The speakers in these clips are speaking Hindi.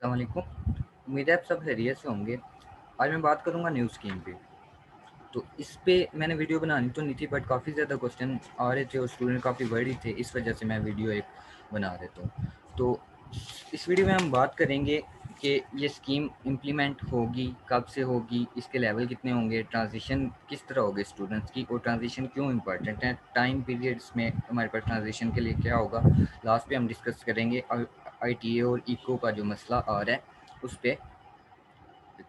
अस्सलामुअलैकुम। उम्मीद है आप सब खैरियत से होंगे। आज मैं बात करूँगा न्यू स्कीम पे। तो इस पे मैंने वीडियो बनानी तो नहीं थी, बट काफ़ी ज़्यादा क्वेश्चन आ रहे थे और स्टूडेंट काफ़ी वर्ried थे, इस वजह से मैं वीडियो एक बना देता हूँ। तो इस वीडियो में हम बात करेंगे कि ये स्कीम इम्प्लीमेंट होगी, कब से होगी, इसके लेवल कितने होंगे, ट्रांजिशन किस तरह होगी स्टूडेंट्स की, और ट्रांजिशन क्यों इम्पॉर्टेंट है, टाइम पीरियड्स में हमारे पास ट्रांजिशन के लिए क्या होगा। लास्ट पे हम डिस्कस करेंगे ITA और इको का जो मसला आ रहा है उस पर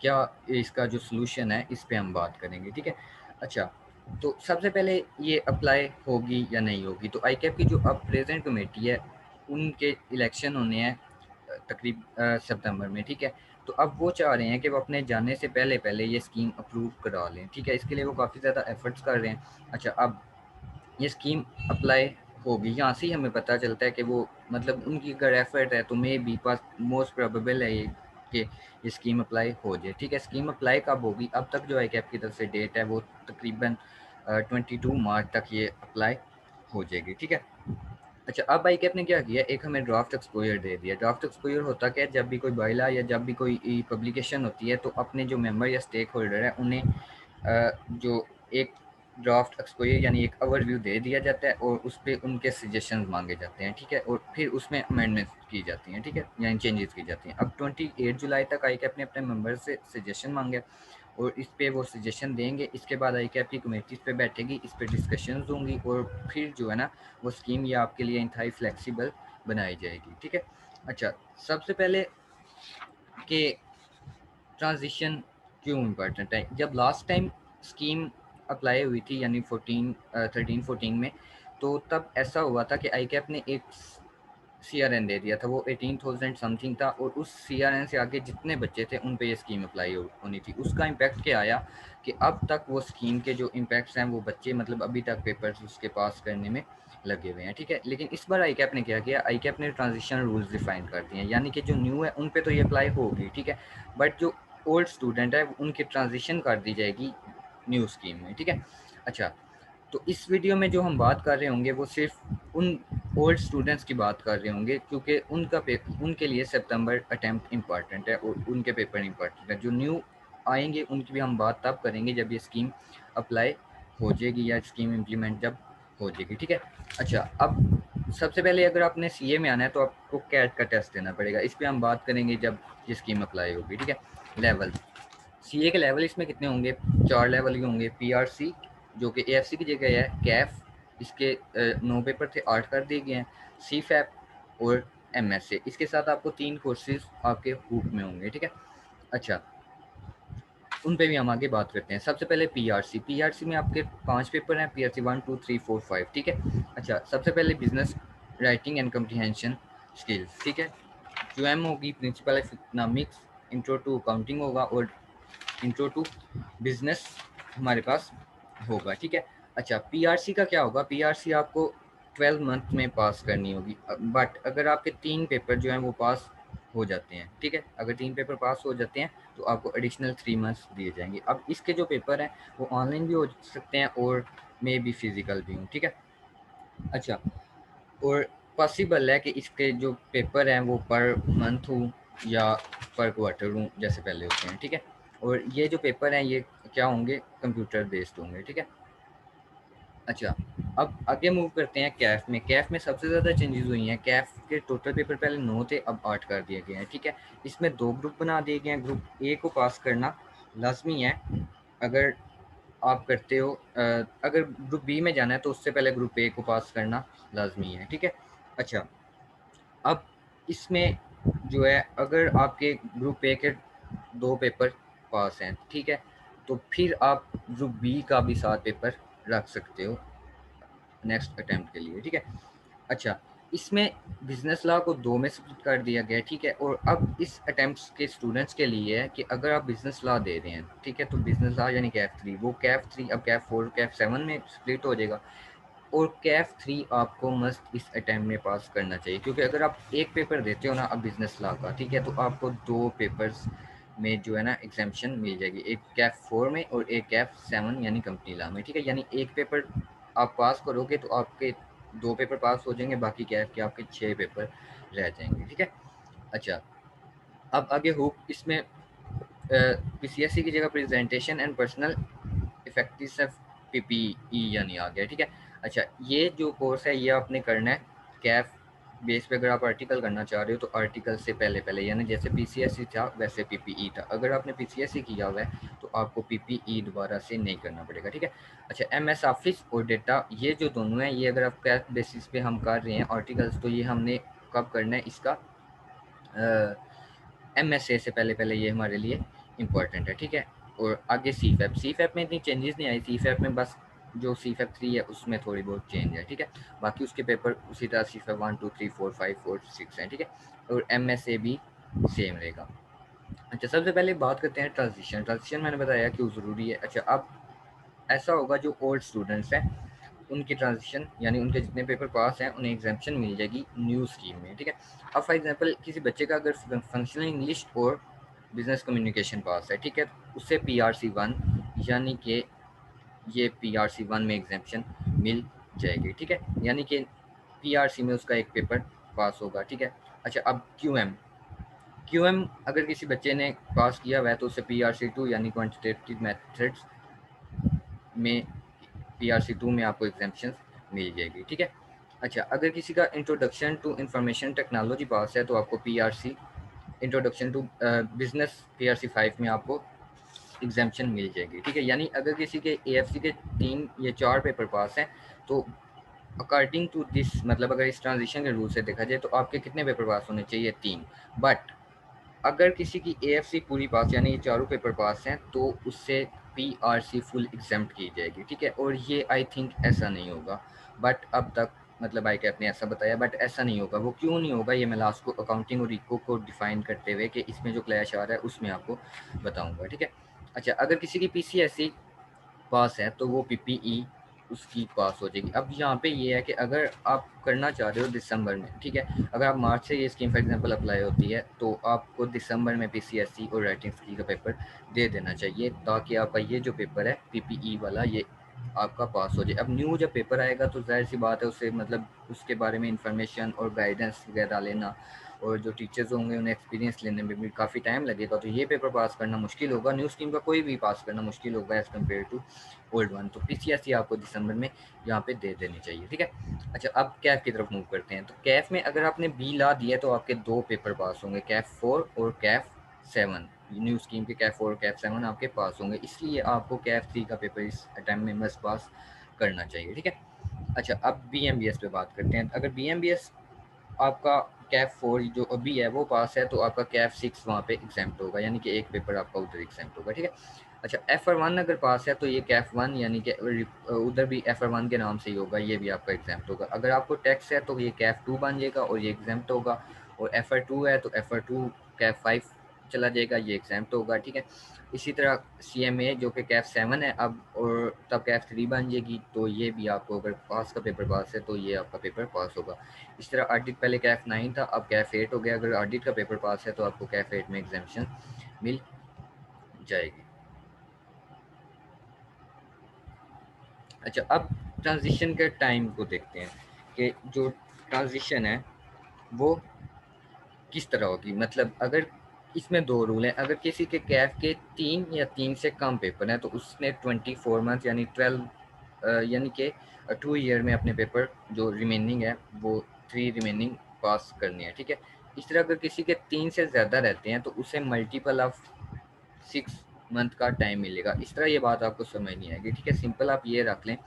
क्या इसका जो सलूशन है, इस पे हम बात करेंगे, ठीक है। अच्छा, तो सबसे पहले ये अप्लाई होगी या नहीं होगी। तो ICAP की जो अब प्रेजेंट कमेटी है उनके इलेक्शन होने हैं तकरीब सितंबर में, ठीक है। तो अब वो चाह रहे हैं कि वो अपने जाने से पहले पहले ये स्कीम अप्रूव करा लें, ठीक है। इसके लिए वो काफ़ी ज़्यादा एफर्ट्स कर रहे हैं। अच्छा, अब ये स्कीम अप्लाई होगी, यहाँ से ही हमें पता चलता है कि वो मतलब उनकी अगर एफर्ट है तो may be pass most probable है ये कि ये स्कीम अप्लाई हो जाए, ठीक है। स्कीम अप्लाई कब होगी, अब तक जो ICAP की तरफ से डेट है वो तकरीबन 22 मार्च तक ये अप्लाई हो जाएगी, ठीक है। अच्छा, अब ICAP ने क्या किया, एक हमें ड्राफ्ट एक्सपोजर दे दिया। ड्राफ्ट एक्सपोजर होता क्या है, जब भी कोई बाइला या जब भी कोई पब्लिकेशन होती है तो अपने जो मेंबर या स्टेक होल्डर है उन्हें जो एक ड्राफ्ट एक्सपोजर यानी एक ओवरव्यू दे दिया जाता है और उस पर उनके सजेशंस मांगे जाते हैं, ठीक है। और फिर उसमें अमेंडमेंट्स की जाती हैं, ठीक है, यानी चेंजेस की जाती हैं। अब 28 जुलाई तक ICAP ने अपने मेंबर से सजेशन मांगे और इस पे वो सजेशन देंगे। इसके बाद ICAP की कमेटी इस पे बैठेगी, इस पे डिस्कशंस होंगी और फिर जो है ना वो स्कीम ये आपके लिए इंतहाई फ्लेक्सिबल बनाई जाएगी, ठीक है। अच्छा, सबसे पहले कि ट्रांजिशन क्यों इम्पोर्टेंट है। जब लास्ट टाइम स्कीम अप्लाई हुई थी यानी 13-14 में, तो तब ऐसा हुआ था कि ICAP ने एक CRN दे दिया था, वो 18,000 समथिंग था, और उस CRN से आगे जितने बच्चे थे उन पे ये स्कीम अप्लाई होनी थी। उसका इम्पैक्ट क्या आया कि अब तक वो स्कीम के जो इम्पैक्ट्स हैं वो बच्चे मतलब अभी तक पेपर्स उसके पास करने में लगे हुए हैं, ठीक है। लेकिन इस बार ICAP ने क्या किया, ICAP ने ट्रांजिशन रूल्स डिफाइन कर दिए हैं, यानी कि जो न्यू है उन पे तो ये अप्लाई होगी, ठीक है, बट जो ओल्ड स्टूडेंट है उनकी ट्रांजिशन कर दी जाएगी न्यू स्कीम में, ठीक है। अच्छा, तो इस वीडियो में जो हम बात कर रहे होंगे वो सिर्फ उन ओल्ड स्टूडेंट्स की बात कर रहे होंगे, क्योंकि उनके लिए सितंबर अटैम्प्ट इम्पॉर्टेंट है और उनके पेपर इम्पॉर्टेंट है। जो न्यू आएंगे उनकी भी हम बात तब करेंगे जब ये स्कीम अप्लाई हो जाएगी या स्कीम इम्प्लीमेंट जब हो जाएगी, ठीक है। अच्छा, अब सबसे पहले अगर आपने CA में आना है तो आपको कैट का टेस्ट देना पड़ेगा। इस पर हम बात करेंगे जब ये स्कीम अप्लाई होगी, ठीक है। लेवल CA के लेवल इसमें कितने होंगे, 4 लेवल के होंगे। PRC जो कि AFC की जगह है, कैफ इसके 9 पेपर थे, 8 कर दिए गए हैं। CFAP और MSA, इसके साथ आपको 3 कोर्सेज आपके हुक में होंगे, ठीक है। अच्छा, उन पे भी हम आगे बात करते हैं। सबसे पहले PRC में आपके 5 पेपर हैं, PRC 1 2 3 4 5, ठीक है। अच्छा, सबसे पहले business writing and comprehension skills, ठीक है। जो M होगी principle of economics, intro to accounting होगा और इंट्रो टू बिजनेस हमारे पास होगा, ठीक है। अच्छा, PRC का क्या होगा, PRC आपको 12 मंथ में पास करनी होगी, बट अगर आपके 3 पेपर जो हैं वो पास हो जाते हैं, ठीक है, अगर 3 पेपर पास हो जाते हैं तो आपको एडिशनल 3 मंथ्स दिए जाएंगे। अब इसके जो पेपर हैं वो ऑनलाइन भी हो सकते हैं और मे बी फिजिकल भी हों, ठीक है। अच्छा, और पॉसिबल है कि इसके जो पेपर हैं वो पर मंथ हो या पर क्वार्टर हो, जैसे पहले होते हैं, ठीक है। और ये जो पेपर हैं ये क्या होंगे, कंप्यूटर बेस्ड होंगे, ठीक है। अच्छा, अब आगे मूव करते हैं कैफ में। कैफ में सबसे ज़्यादा चेंजेस हुई हैं। कैफ के टोटल पेपर पहले 9 थे, अब 8 कर दिए गए हैं, ठीक है। इसमें 2 ग्रुप बना दिए गए हैं। ग्रुप A को पास करना लाजमी है अगर आप करते हो, अगर ग्रुप B में जाना है तो उससे पहले ग्रुप A को पास करना लाजमी है, ठीक है। अच्छा, अब इसमें जो है अगर आपके ग्रुप A के 2 पेपर पास हैं, ठीक है, तो फिर आप ग्रुप B का भी 7 पेपर रख सकते हो नेक्स्ट अटैम्प्ट के लिए, ठीक है। अच्छा, इसमें बिजनेस लॉ को 2 में स्प्लिट कर दिया गया है, ठीक है। और अब इस अटैम्प्ट्स के स्टूडेंट्स के लिए है कि अगर आप बिजनेस लॉ दे रहे हैं, ठीक है, तो बिजनेस लॉ यानी कैफ 3, वो कैफ 3 अब कैफ 4 कैफ 7 में स्प्लिट हो जाएगा। और कैफ 3 आपको मस्ट इस अटैम्प्ट में पास करना चाहिए, क्योंकि अगर आप एक पेपर देते हो ना अब बिजनेस लॉ का, ठीक है, तो आपको 2 पेपर्स में जो है ना एग्जाम्पशन मिल जाएगी, एक कैफ 4 में और एक कैफ 7 यानी कंपनी लॉ में, ठीक है। यानी एक पेपर आप पास करोगे तो आपके 2 पेपर पास हो जाएंगे, बाकी कैफ के आपके 6 पेपर रह जाएंगे, ठीक है। अच्छा, अब आगे हुक इसमें पीसीएससी की जगह presentation and personal effective PPE यानी आ गया, ठीक है। अच्छा, ये जो कोर्स है ये आपने करना है कैफ बेस पे। अगर आप आर्टिकल करना चाह रहे हो तो आर्टिकल से पहले पहले, यानी जैसे पीसीएससी था वैसे पीपीई था। अगर आपने पीसीएससी किया हुआ है तो आपको पीपीई दोबारा से नहीं करना पड़ेगा, ठीक है। अच्छा, एमएस ऑफिस और डेटा, ये जो दोनों हैं, ये अगर आप कैफ बेसिस पे हम कर रहे हैं आर्टिकल्स, तो ये हमने कब करना है, इसका एमएसए से पहले पहले ये हमारे लिए इम्पोर्टेंट है, ठीक है। और आगे सी फैप में इतनी चेंजेस नहीं आई। सी फैप में बस जो सी फैप 3 है उसमें थोड़ी बहुत चेंज है, ठीक है। बाकी उसके पेपर उसी तरह सी फैप 1 2 3 4 5 और 6 हैं, ठीक है। और एमएसए भी सेम रहेगा। अच्छा, सबसे पहले बात करते हैं ट्रांजिशन। ट्रांजिशन मैंने बताया क्यों ज़रूरी है। अच्छा, अब ऐसा होगा जो ओल्ड स्टूडेंट्स हैं उनकी ट्रांजिशन यानी उनके जितने पेपर पास हैं उन्हें एग्जामेशन मिल जाएगी न्यू स्कीम में, ठीक है। अब फॉर एग्जांपल किसी बच्चे का अगर फंक्शनल इंग्लिश और बिजनेस कम्युनिकेशन पास है, ठीक है, उससे पीआरसी 1 यानी कि ये पीआरसी 1 में एग्जामेशन मिल जाएगी, ठीक है। यानी कि पीआरसी में उसका एक पेपर पास होगा, ठीक है। अच्छा, अब क्यूएम अगर किसी बच्चे ने पास किया हुआ है तो उसे पीआरसी 2 यानी क्वांटिटेटिव मेथड्स में पीआरसी 2 में आपको एग्जामेशन मिल जाएगी, ठीक है। अच्छा, अगर किसी का introduction to information technology pass है तो आपको PRC introduction to business PRC 5 में आपको एग्जामेशन मिल जाएगी, ठीक है। यानी अगर किसी के एएफसी के 3 या 4 पेपर पास हैं तो अकॉर्डिंग टू दिस, मतलब अगर इस ट्रांजिशन के रूल से देखा जाए तो आपके कितने पेपर पास होने चाहिए, 3। बट अगर किसी की एएफसी पूरी पास यानी ये चारों पेपर पास हैं तो उससे पीआरसी फुल एग्जाम्प्ट की जाएगी, ठीक है। और ये आई थिंक ऐसा नहीं होगा, बट अब तक मतलब आई कैप ने ऐसा बताया, बट ऐसा नहीं होगा। वो क्यों नहीं होगा ये मैं लास्ट को अकाउंटिंग और इको को डिफाइन करते हुए कि इसमें जो क्लैश आ रहा है उसमें आपको बताऊंगा, ठीक है। अच्छा, अगर किसी की पीसीएससी पास है तो वो पीपीई उसकी पास हो जाएगी। अब यहाँ पे ये है कि अगर आप करना चाह रहे हो दिसंबर में, ठीक है, अगर आप मार्च से ये स्कीम फॉर एग्जांपल अप्लाई होती है तो आपको दिसंबर में पीसीएससी और राइटिंग स्किल का पेपर दे देना चाहिए ताकि आपका ये जो पेपर है पीपीई वाला ये आपका पास हो जाए। अब न्यू जब पेपर आएगा तो जाहिर सी बात है उससे मतलब उसके बारे में इंफॉर्मेशन और गाइडेंस वगैरह लेना और जो टीचर्स होंगे उन्हें एक्सपीरियंस लेने में भी काफ़ी टाइम लगेगा, तो ये पेपर पास करना मुश्किल होगा। न्यू स्कीम का कोई भी पास करना मुश्किल होगा as compared to old one. तो पीसीएससी आपको दिसंबर में यहाँ पे दे देनी चाहिए, ठीक है। अच्छा, अब कैफ की तरफ मूव करते हैं। तो कैफ में अगर आपने बी ला दिया तो आपके 2 पेपर पास होंगे, कैफ 4 और कैफ 7। न्यू स्कीम के कैफ 4 और कैफ 7 आपके पास होंगे, इसलिए आपको कैफ 3 का पेपर इस अटैम्प्ट में मस्ट पास करना चाहिए, ठीक है। अच्छा, अब बी पे बात करते हैं। अगर बी आपका कैफ 4 जो अभी है वो पास है तो आपका कैफ 6 वहाँ पे एग्जाम्प्ट होगा, यानी कि एक पेपर आपका उधर एग्जाम्प्ट होगा, ठीक है। अच्छा, एफर 1 अगर पास है तो ये कैफ 1 यानी कि उधर भी एफर 1 के नाम से ही होगा, ये भी आपका एग्जाम्प्ट होगा। अगर आपको टैक्स है तो ये कैफ 2 बन जाएगा और ये एग्जाम्प्ट होगा। और एफर 2 है तो एफर 2 कैफ 5 चला जाएगा, ये एग्जाम्प्ट होगा, ठीक है। इसी तरह सीएमए जो कि कैफ 7 है अब, और तब कैफ 3 बन जाएगी, तो ये भी आपको अगर पास का पेपर पास है तो ये आपका पेपर पास होगा। इस तरह ऑडिट पहले कैफ 9 था, अब कैफ 8 हो गया। अगर ऑडिट का पेपर पास है तो आपको कैफ 8 में एग्जामेशन मिल जाएगी। अच्छा, अब ट्रांजिशन के टाइम को देखते हैं कि जो ट्रांजिशन है वो किस तरह होगी। मतलब अगर इसमें 2 रूल हैं। अगर किसी के कैफ के 3 या 3 से कम पेपर हैं तो उसने 24 मंथ यानी 12 यानी कि 2 ईयर में अपने पेपर जो रिमेनिंग है वो 3 रिमेनिंग पास करनी है, ठीक है। इस तरह अगर किसी के 3 से ज़्यादा रहते हैं तो उसे मल्टीपल ऑफ 6 मंथ का टाइम मिलेगा। इस तरह ये बात आपको समझ नहीं आएगी, ठीक है। सिंपल आप ये रख लें,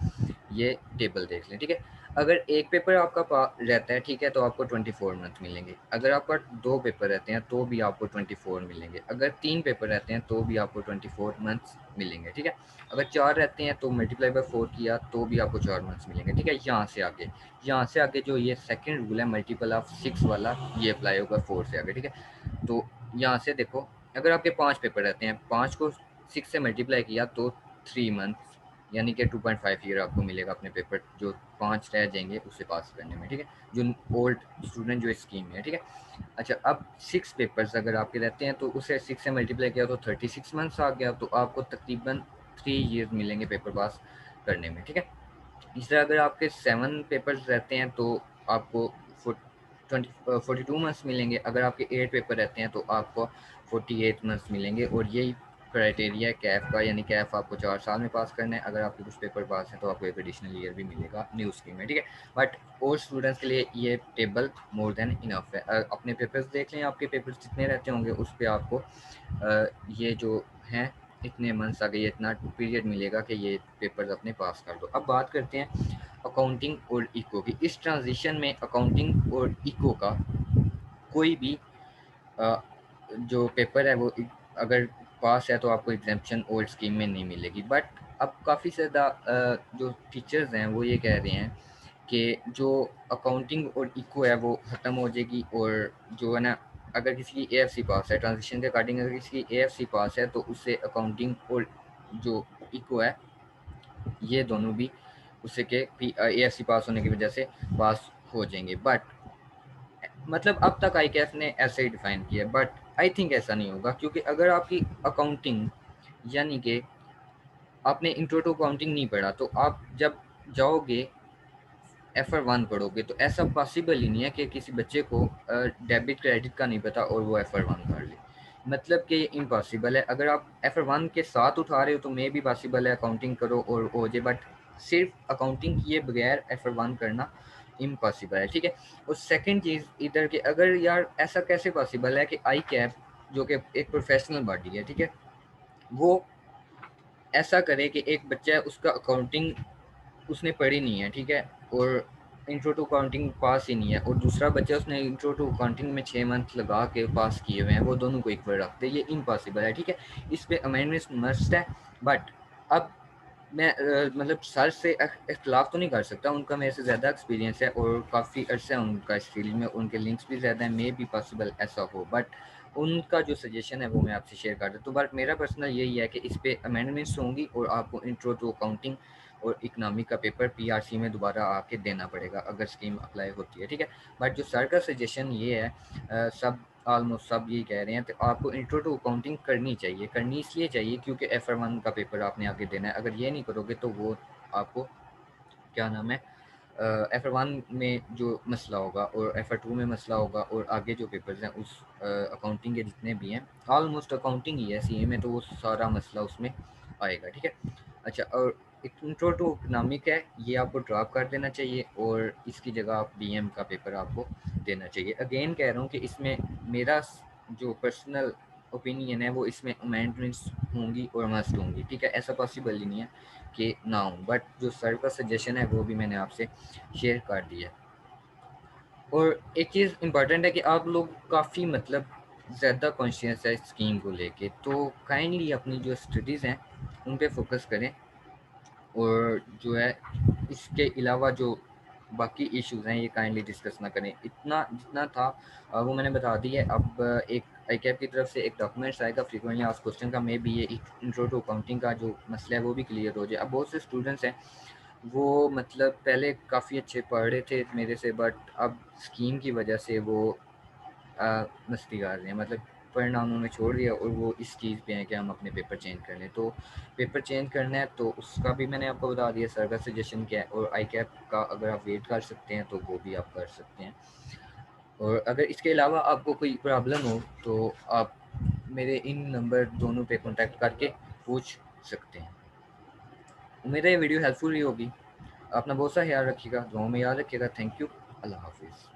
ये टेबल देख लें, ठीक है। अगर एक पेपर आपका रहता है, ठीक है, तो आपको 24 मंथ मिलेंगे। अगर आपका 2 पेपर रहते हैं तो भी आपको 24 मिलेंगे। अगर 3 पेपर रहते हैं तो भी आपको 24 मंथ्स मिलेंगे, ठीक है। अगर 4 रहते हैं तो मल्टीप्लाई बाय 4 किया तो भी आपको 4 मंथ्स मिलेंगे, ठीक है। यहाँ से आगे जो ये सेकंड रूल है मल्टीपल ऑफ 6 वाला, ये अप्लाई होगा 4 से आगे, ठीक है। तो यहाँ से देखो, अगर आपके 5 पेपर रहते हैं, 5 को 6 से मल्टीप्लाई किया तो 3 मंथ यानी कि 2.5 ईयर आपको मिलेगा अपने पेपर जो 5 रह जाएंगे उसे पास करने में, ठीक है। जो ओल्ड स्टूडेंट जो इस स्कीम में है, ठीक है। अच्छा, अब 6 पेपर्स अगर आपके रहते हैं तो उसे 6 से मल्टीप्लाई किया तो 36 मंथ्स आ गया, तो आपको तकरीबन 3 ईयर मिलेंगे पेपर पास करने में, ठीक है। इस तरह अगर आपके 7 पेपर्स रहते हैं तो आपको 42 मंथ्स मिलेंगे। अगर आपके 8 पेपर रहते हैं तो आपको 48 मंथ्स मिलेंगे, और यही क्राइटेरिया है कैफ का, यानी कैफ आपको 4 साल में पास करना है। अगर आपके कुछ पेपर पास हैं तो आपको एक एडिशनल ईयर भी मिलेगा न्यू स्कीम में, ठीक है। बट और स्टूडेंट्स के लिए ये टेबल मोर देन इनफ है। अपने पेपर्स देख लें, आपके पेपर्स जितने रहते होंगे उस पर आपको ये जो हैं इतने मंथ्स आगे, ये इतना पीरियड मिलेगा कि ये पेपर्स अपने पास कर दो। अब बात करते हैं अकाउंटिंग और इको की। इस ट्रांजिशन में अकाउंटिंग और इको का कोई भी जो पेपर है वो अगर पास है तो आपको एग्जाम्पशन ओल्ड स्कीम में नहीं मिलेगी। बट अब काफ़ी ज़्यादा जो टीचर्स हैं वो ये कह रहे हैं कि जो अकाउंटिंग और इको है वो ख़त्म हो जाएगी, और जो है ना, अगर किसी की एएफसी पास है ट्रांजिशन के अकॉर्डिंग, अगर किसी की एएफसी पास है तो उससे अकाउंटिंग और जो इको है ये दोनों भी उससे के एएफसी पास होने की वजह से पास हो जाएंगे। बट मतलब अब तक आई कैफ ने ऐसे ही डिफाइन किया, बट आई थिंक ऐसा नहीं होगा, क्योंकि अगर आपकी अकाउंटिंग यानी कि आपने इंट्रो टू अकाउंटिंग नहीं पढ़ा तो आप जब जाओगे FR1 पढ़ोगे तो ऐसा पॉसिबल ही नहीं है कि किसी बच्चे को डेबिट क्रेडिट का नहीं पता और वो FR1 कर ले। मतलब कि ये इम्पॉसिबल है। अगर आप FR1 के साथ उठा रहे हो तो मे भी पॉसिबल है अकाउंटिंग करो और हो जाए, बट सिर्फ अकाउंटिंग किए बगैर FR1 करना इम्पॉसिबल है, ठीक है। और सेकंड चीज़ इधर के, अगर यार ऐसा कैसे पॉसिबल है कि आई कैप जो कि एक प्रोफेशनल बॉडी है, ठीक है, वो ऐसा करे कि एक बच्चा है उसका अकाउंटिंग उसने पढ़ी नहीं है, ठीक है, और इंट्रो टू अकाउंटिंग पास ही नहीं है, और दूसरा बच्चा उसने इंट्रो टू अकाउंटिंग में 6 मंथ लगा के पास किए हुए हैं, वो दोनों को इक्वल रखते हैं, ये इम्पॉसिबल है, ठीक है। इस पर अमेंडमेंट मस्ट है। बट अब मैं मतलब सर से इख्तलाफ तो नहीं कर सकता, उनका मेरे से ज़्यादा एक्सपीरियंस है और काफ़ी अर्सा है उनका इस फील्ड में, उनके लिंक्स भी ज़्यादा हैं, मे भी पॉसिबल ऐसा हो, बट उनका जो सजेशन है वो मैं आपसे शेयर कर देता हूँ। बट मेरा पर्सनल यही है कि इस पर अमेंडमेंट्स होंगी और आपको इंट्रो टू अकाउंटिंग और इकनॉमिक का पेपर पीआरसी में दोबारा आके देना पड़ेगा अगर स्कीम अप्लाई होती है, ठीक है। बट जो सर का सजेशन ये है, सब ऑलमोस्ट सब यही कह रहे हैं, तो आपको इंट्रो टू अकाउंटिंग करनी चाहिए। करनी इसलिए चाहिए क्योंकि FR1 का पेपर आपने आगे देना है। अगर ये नहीं करोगे तो वो आपको क्या नाम है, FR1 में जो मसला होगा और FR2 में मसला होगा, और आगे जो पेपर्स हैं उस अकाउंटिंग के जितने भी हैं, ऑलमोस्ट अकाउंटिंग ही है सीए में, तो वो सारा मसला उसमें आएगा, ठीक है। अच्छा, और इंट्रो टू इकनॉमिक है, ये आपको ड्रॉप कर देना चाहिए और इसकी जगह आप डीएम का पेपर आपको देना चाहिए। अगेन कह रहा हूँ कि इसमें मेरा जो पर्सनल ओपिनियन है वो इसमें अमेंडमेंट्स होंगी और मस्ट होंगी, ठीक है। ऐसा पॉसिबल ही नहीं है कि ना हो, बट जो सर का सजेशन है वो भी मैंने आपसे शेयर कर दिया है। और एक चीज़ इम्पॉर्टेंट है कि आप लोग काफ़ी मतलब ज़्यादा कॉन्शियस है स्कीम को लेके, तो काइंडली अपनी जो स्टडीज़ हैं उन पे फोकस करें, और जो है इसके अलावा जो बाकी इश्यूज़ हैं ये काइंडली डिस्कस ना करें। इतना जितना था वो मैंने बता दी है। अब एक आई कैप की तरफ से एक डॉक्यूमेंट्स आएगा फ्रीक्वेंटली आस्क्ड क्वेश्चन का, मे बी ये इंट्रो टू अकाउंटिंग का जो मसला है वो भी क्लियर हो जाए। अब बहुत से स्टूडेंट्स हैं वो मतलब पहले काफ़ी अच्छे पढ़ रहे थे मेरे से, बट अब स्कीम की वजह से वो मस्ती कर रहे हैं, मतलब पढ़ना उन्होंने छोड़ दिया और वो इस चीज़ पे हैं कि हम अपने पेपर चेंज कर लें। तो पेपर चेंज करना है तो उसका भी मैंने आपको बता दिया सर का सजेशन क्या है, और आई कैप का अगर आप वेट कर सकते हैं तो वो भी आप कर सकते हैं। और अगर इसके अलावा आपको कोई प्रॉब्लम हो तो आप मेरे इन नंबर दोनों पे कॉन्टैक्ट करके पूछ सकते हैं। उम्मीद है ये वीडियो हेल्पफुल ही होगी। अपना बहुत सा ख्याल रखिएगा, दुआओं में याद रखिएगा। Thank you. अल्लाह हाफिज़।